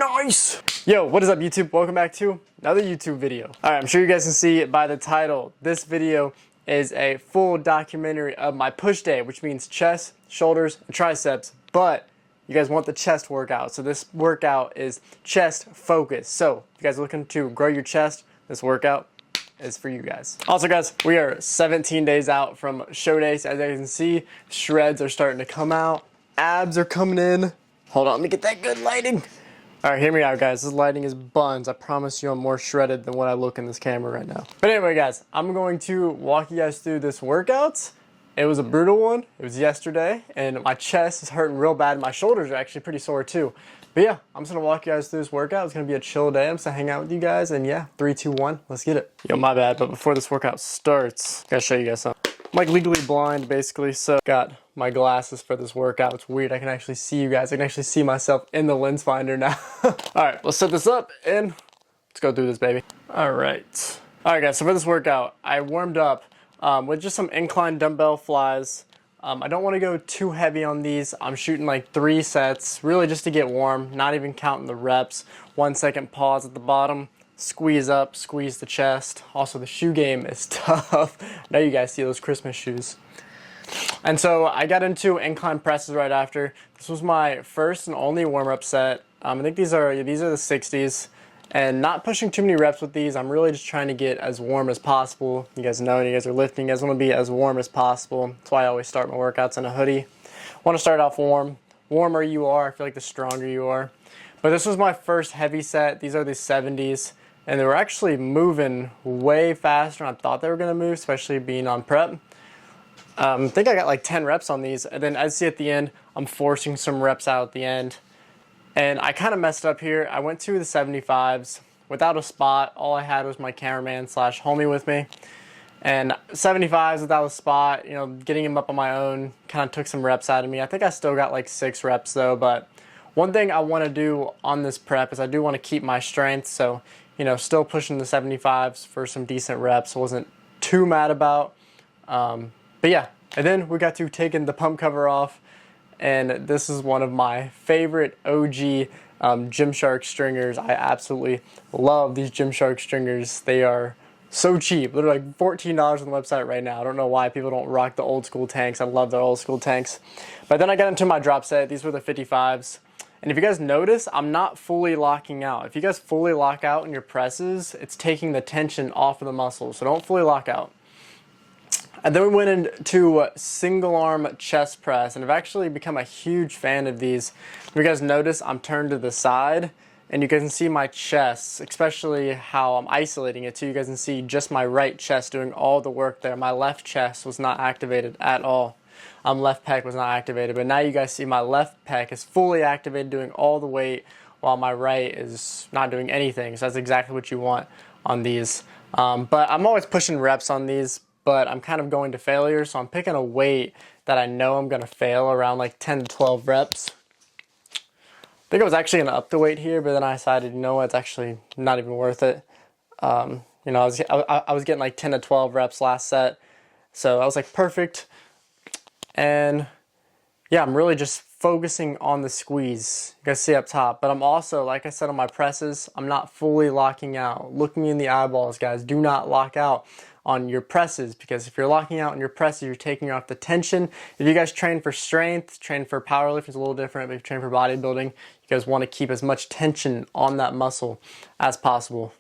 Nice! Yo, what is up YouTube? Welcome back to another YouTube video. Alright, I'm sure you guys can see by the title, this video is a full documentary of my push day, which means chest, shoulders, and triceps, but you guys want the chest workout, so this workout is chest focused. So, if you guys are looking to grow your chest, this workout is for you guys. Also guys, we are 17 days out from show days. As you can see, shreds are starting to come out, abs are coming in. Hold on, let me get that good lighting. All right, hear me out, guys. This lighting is buns. I promise you I'm more shredded than what I look in this camera right now. But anyway, guys, I'm going to walk you guys through this workout. It was a brutal one. It was yesterday, and my chest is hurting real bad. My shoulders are actually pretty sore too. But yeah, I'm just gonna walk you guys through this workout. It's gonna be a chill day. I'm just gonna hang out with you guys, and yeah, 3, 2, 1, let's get it. Yo, my bad, but before this workout starts, I gotta show you guys something. I'm like legally blind basically, so got my glasses for this workout. It's weird, I can actually see you guys. I can actually see myself in the lens finder now. Alright, let's set this up and let's go through this, baby. Alright. Alright guys, so for this workout, I warmed up with just some incline dumbbell flies. I don't want to go too heavy on these. I'm shooting like 3 sets, really just to get warm, not even counting the reps. 1 second pause at the bottom. Squeeze up, squeeze the chest. Also, the shoe game is tough. I know you guys see those Christmas shoes. And so I got into incline presses right after. This was my first and only warm-up set. I think these are the 60s. And not pushing too many reps with these. I'm really just trying to get as warm as possible. You guys know, you guys are lifting. You guys want to be as warm as possible. That's why I always start my workouts in a hoodie. Want to start off warm. Warmer you are, I feel like the stronger you are. But this was my first heavy set. These are the 70s. And they were actually moving way faster than I thought they were going to move, especially being on prep. I think I got like 10 reps on these. And then as you see at the end, I'm forcing some reps out at the end. And I kind of messed up here. I went to the 75s without a spot. All I had was my cameraman / homie with me. And 75s without a spot, you know, getting him up on my own kind of took some reps out of me. I think I still got like 6 reps though. But one thing I want to do on this prep is I do want to keep my strength. So, you know, still pushing the 75s for some decent reps. Wasn't too mad about. But yeah, and then we got to taking the pump cover off. And this is one of my favorite OG Gymshark stringers. I absolutely love these Gymshark stringers. They are so cheap. They're like $14 on the website right now. I don't know why people don't rock the old school tanks. I love the old school tanks. But then I got into my drop set. These were the 55s. And if you guys notice, I'm not fully locking out. If you guys fully lock out in your presses, it's taking the tension off of the muscles. So don't fully lock out. And then we went into single arm chest press, and I've actually become a huge fan of these. If you guys notice, I'm turned to the side, and you guys can see my chest, especially how I'm isolating it too. You guys can see just my right chest doing all the work there. My left chest was not activated at all. Left pec was not activated, but now you guys see my left pec is fully activated, doing all the weight, while my right is not doing anything. So that's exactly what you want on these. But I'm always pushing reps on these, but I'm kind of going to failure, so I'm picking a weight that I know I'm going to fail around like 10 to 12 reps. I think I was actually going to up the weight here, but then I decided, you know what, it's actually not even worth it. You know, I was getting like 10 to 12 reps last set, so I was like, perfect. And yeah, I'm really just focusing on the squeeze. You guys see up top, but I'm also, like I said on my presses, I'm not fully locking out. Looking in the eyeballs, guys, do not lock out on your presses, because if you're locking out on your presses, you're taking off the tension. If you guys train for strength, train for powerlifting, it's a little different, but if you train for bodybuilding, you guys want to keep as much tension on that muscle as possible.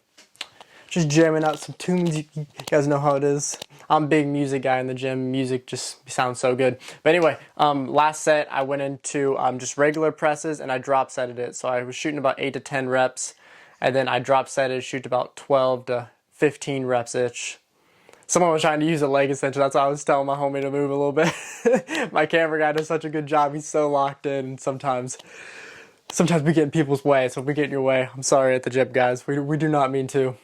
Just jamming out some tunes, you guys know how it is. I'm a big music guy in the gym. Music just sounds so good. But anyway, last set I went into just regular presses, and I drop setted it. So I was shooting about 8 to 10 reps, and then I drop setted, shoot about 12 to 15 reps each. Someone was trying to use a leg extension. That's why I was telling my homie to move a little bit. My camera guy does such a good job. He's so locked in, and sometimes we get in people's way. So if we get in your way, I'm sorry at the gym, guys. We do not mean to.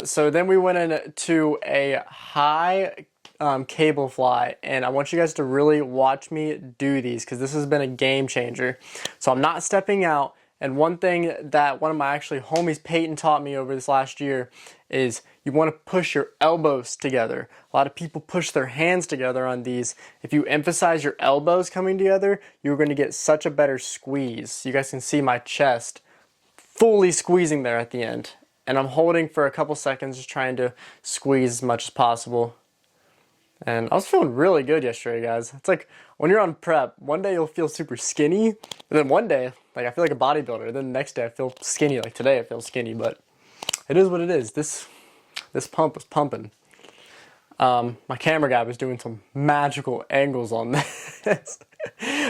So then we went into a high cable fly, and I want you guys to really watch me do these, because this has been a game changer. So I'm not stepping out, And one thing that one of my actually homies, Peyton, taught me over this last year is you want to push your elbows together. A lot of people push their hands together on these. If you emphasize your elbows coming together, you're going to get such a better squeeze. You guys can see my chest fully squeezing there at the end. And I'm holding for a couple seconds, just trying to squeeze as much as possible. And I was feeling really good yesterday, guys. It's like when you're on prep, one day you'll feel super skinny, and then one day, like I feel like a bodybuilder. Then the next day I feel skinny, like today I feel skinny, but it is what it is. This pump was pumping. My camera guy was doing some magical angles on this.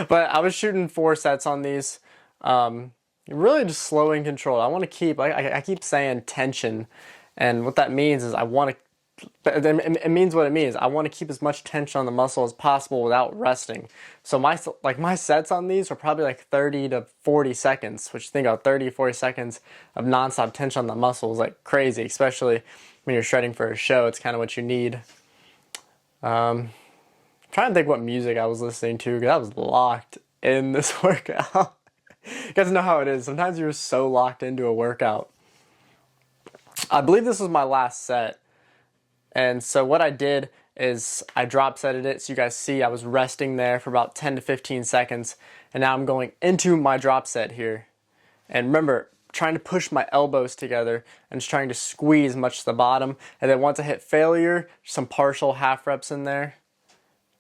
But I was shooting 4 sets on these. Really just slow and controlled. I want to keep, I keep saying tension, and what that means is I want to, it means what it means. I want to keep as much tension on the muscle as possible without resting. So my sets on these are probably like 30 to 40 seconds, which you think of 30 to 40 seconds of nonstop tension on the muscle is like crazy, especially when you're shredding for a show. It's kind of what you need. Trying to think what music I was listening to, because I was locked in this workout. You guys know how it is. Sometimes you're so locked into a workout. I believe this was my last set. And so what I did is I drop setted it. So you guys see I was resting there for about 10 to 15 seconds. And now I'm going into my drop set here. And remember, trying to push my elbows together and just trying to squeeze much to the bottom. And then once I hit failure, some partial half reps in there.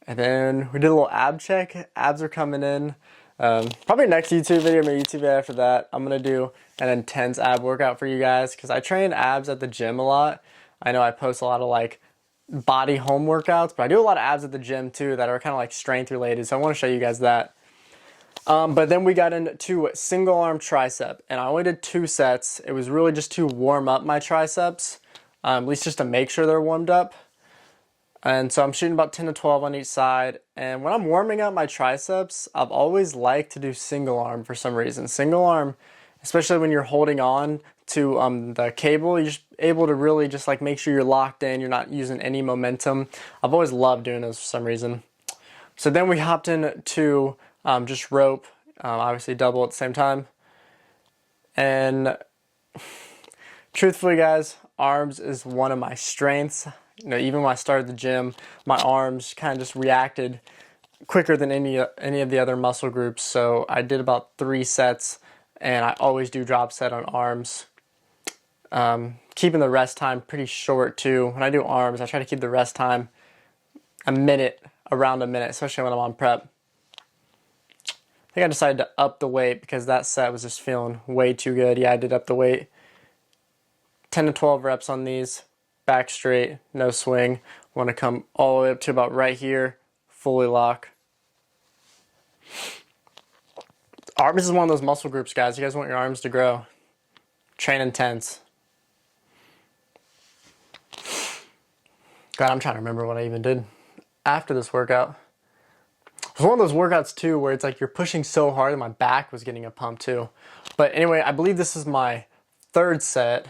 And then we did a little ab check. Abs are coming in. Probably next YouTube video, maybe YouTube video after that, I'm going to do an intense ab workout for you guys, because I train abs at the gym a lot. I know I post a lot of like body home workouts, but I do a lot of abs at the gym too that are kind of like strength related, so I want to show you guys that. But then we got into single arm tricep, and I only did 2 sets. It was really just to warm up my triceps, at least just to make sure they're warmed up. And so I'm shooting about 10 to 12 on each side. And when I'm warming up my triceps, I've always liked to do single arm for some reason. Single arm, especially when you're holding on to the cable, you're just able to really just like make sure you're locked in, you're not using any momentum. I've always loved doing those for some reason. So then we hopped into just rope, obviously double at the same time. And truthfully guys, arms is one of my strengths. You know, even when I started the gym, my arms kind of just reacted quicker than any of the other muscle groups. So I did about 3 sets, and I always do drop set on arms. Keeping the rest time pretty short too. When I do arms, I try to keep the rest time around a minute, especially when I'm on prep. I think I decided to up the weight because that set was just feeling way too good. Yeah, I did up the weight. 10 to 12 reps on these. Back straight, no swing. Want to come all the way up to about right here, fully lock. Arms is one of those muscle groups, guys. You guys want your arms to grow. Train intense. God, I'm trying to remember what I even did after this workout. It was one of those workouts too where it's like you're pushing so hard that my back was getting a pump too. But anyway, I believe this is my 3rd set.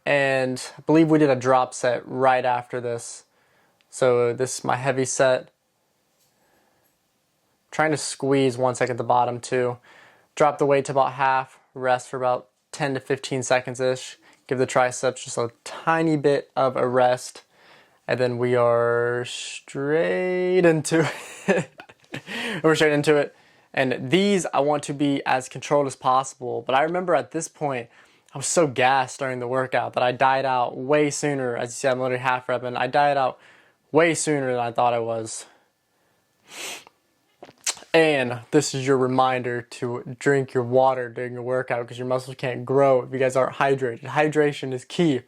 And I believe we did a drop set right after this. So this is my heavy set. Trying to squeeze 1 second at the bottom too. Drop the weight to about half. Rest for about 10 to 15 seconds-ish. Give the triceps just a tiny bit of a rest. And then we are straight into it. We're straight into it. And these I want to be as controlled as possible. But I remember at this point, I was so gassed during the workout that I died out way sooner. As you see, I'm literally half repping. I died out way sooner than I thought I was. And this is your reminder to drink your water during your workout because your muscles can't grow if you guys aren't hydrated. Hydration is key.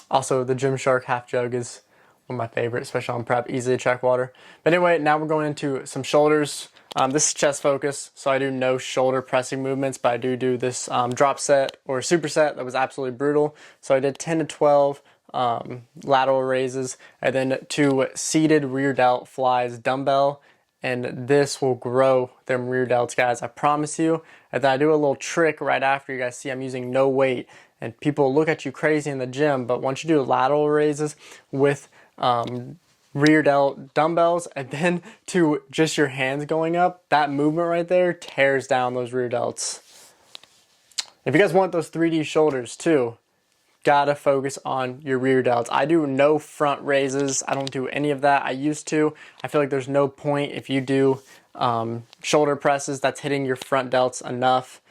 Also, the Gymshark half jug is one of my favorites, especially on prep. Easily attract water. But anyway, now we're going into some shoulders. This is chest focus, so I do no shoulder pressing movements, but I do this drop set or superset that was absolutely brutal. So I did 10 to 12 lateral raises, and then 2 seated rear delt flies dumbbell, and this will grow them rear delts, guys, I promise you. And then I do a little trick right after. You guys see I'm using no weight, and people look at you crazy in the gym, but once you do lateral raises with rear delt dumbbells and then to just your hands going up, that movement right there tears down those rear delts. If you guys want those 3D shoulders too, gotta focus on your rear delts. I do no front raises. I don't do any of that. I used to. I feel like there's no point if you do shoulder presses that's hitting your front delts enough.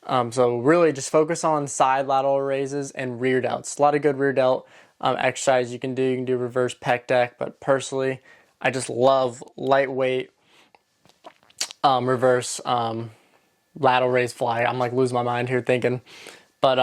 So really just focus on side lateral raises and rear delts. A lot of good rear delt exercise you can do. You can do reverse pec deck, but personally, I just love lightweight reverse lateral raise fly. I'm like losing my mind here thinking. But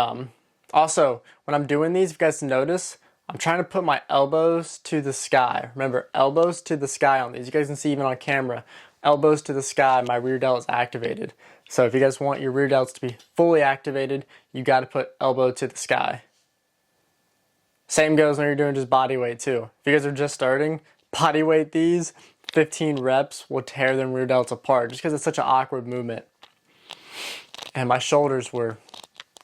also, when I'm doing these, if you guys notice, I'm trying to put my elbows to the sky. Remember, elbows to the sky on these. You guys can see even on camera, elbows to the sky, my rear delt is activated. So if you guys want your rear delts to be fully activated, you got to put elbow to the sky. Same goes when you're doing just body weight too. If you guys are just starting, body weight these, 15 reps will tear them rear delts apart just because it's such an awkward movement. And my shoulders were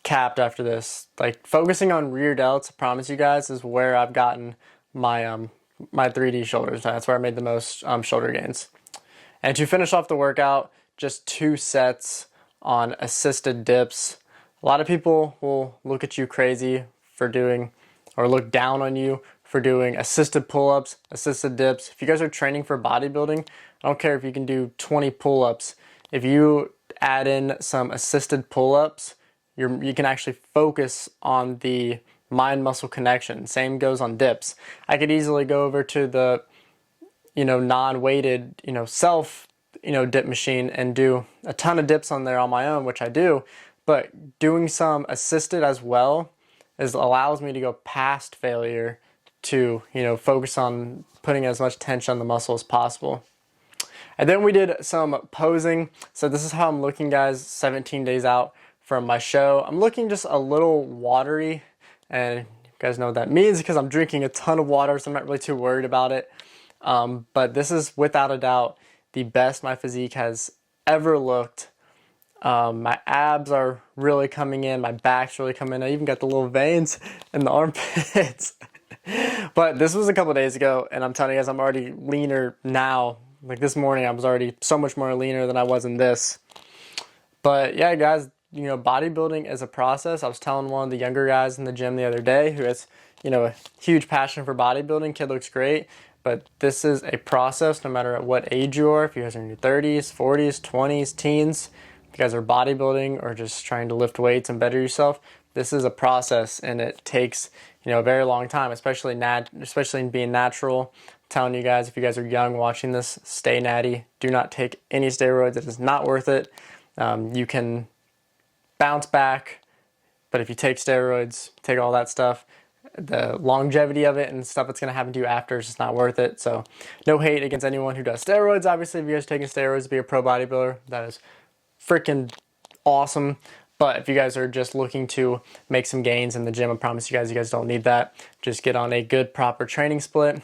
capped after this. Like focusing on rear delts, I promise you guys, is where I've gotten my my 3D shoulders. That's where I made the most shoulder gains. And to finish off the workout, just 2 sets on assisted dips. A lot of people will look at you crazy for doing, or look down on you for doing assisted pull-ups, assisted dips. If you guys are training for bodybuilding, I don't care if you can do 20 pull-ups. If you add in some assisted pull-ups, you can actually focus on the mind-muscle connection. Same goes on dips. I could easily go over to the non-weighted, self, dip machine and do a ton of dips on there on my own, which I do, but doing some assisted as well allows me to go past failure to, focus on putting as much tension on the muscle as possible. And then we did some posing. So this is how I'm looking, guys, 17 days out from my show. I'm looking just a little watery, and you guys know what that means because I'm drinking a ton of water, so I'm not really too worried about it. But this is without a doubt the best my physique has ever looked. My abs are really coming in, my back's really coming in. I even got the little veins in the armpits. But this was a couple days ago, and I'm telling you guys, I'm already leaner now. Like this morning, I was already so much more leaner than I was in this. But yeah, guys, bodybuilding is a process. I was telling one of the younger guys in the gym the other day who has, a huge passion for bodybuilding. Kid looks great. But this is a process no matter at what age you are. If you guys are in your 30s, 40s, 20s, teens, if you guys are bodybuilding or just trying to lift weights and better yourself, this is a process and it takes, a very long time, especially in being natural. I'm telling you guys, if you guys are young watching this, stay natty. Do not take any steroids. It is not worth it. You can bounce back, but if you take steroids, take all that stuff, the longevity of it and stuff that's going to happen to you after is just not worth it. So no hate against anyone who does steroids. Obviously, if you guys are taking steroids to be a pro bodybuilder, that is freaking awesome. But if you guys are just looking to make some gains in the gym, I promise you guys don't need that. Just get on a good, proper training split,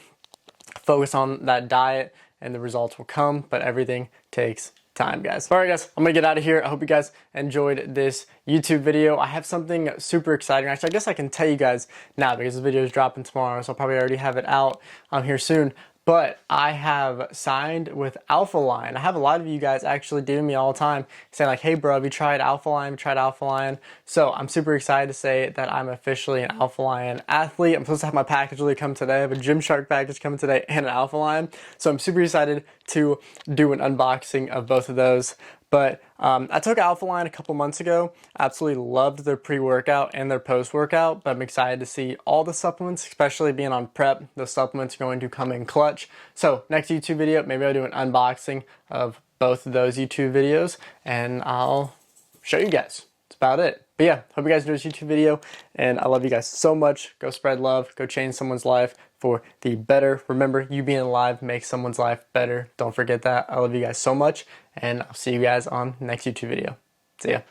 focus on that diet, and the results will come. But everything takes time, guys. All right, guys, I'm gonna get out of here. I hope you guys enjoyed this YouTube video. I have something super exciting. Actually, I guess I can tell you guys now because this video is dropping tomorrow, so I'll probably already have it out here soon. But I have signed with Alphalion. I have a lot of you guys actually DM me all the time saying like, hey bro, have you tried Alphalion? So I'm super excited to say that I'm officially an Alphalion athlete. I'm supposed to have my package really come today. I have a Gymshark package coming today and an Alphalion. So I'm super excited to do an unboxing of both of those. But I took Alphalion a couple months ago. Absolutely loved their pre-workout and their post-workout, but I'm excited to see all the supplements, especially being on prep. Those supplements are going to come in clutch. So next YouTube video, maybe I'll do an unboxing of both of those YouTube videos and I'll show you guys. That's about it. But yeah, hope you guys enjoyed this YouTube video and I love you guys so much. Go spread love, go change someone's life for the better. Remember, you being alive makes someone's life better. Don't forget that. I love you guys so much and I'll see you guys on the next YouTube video. See ya.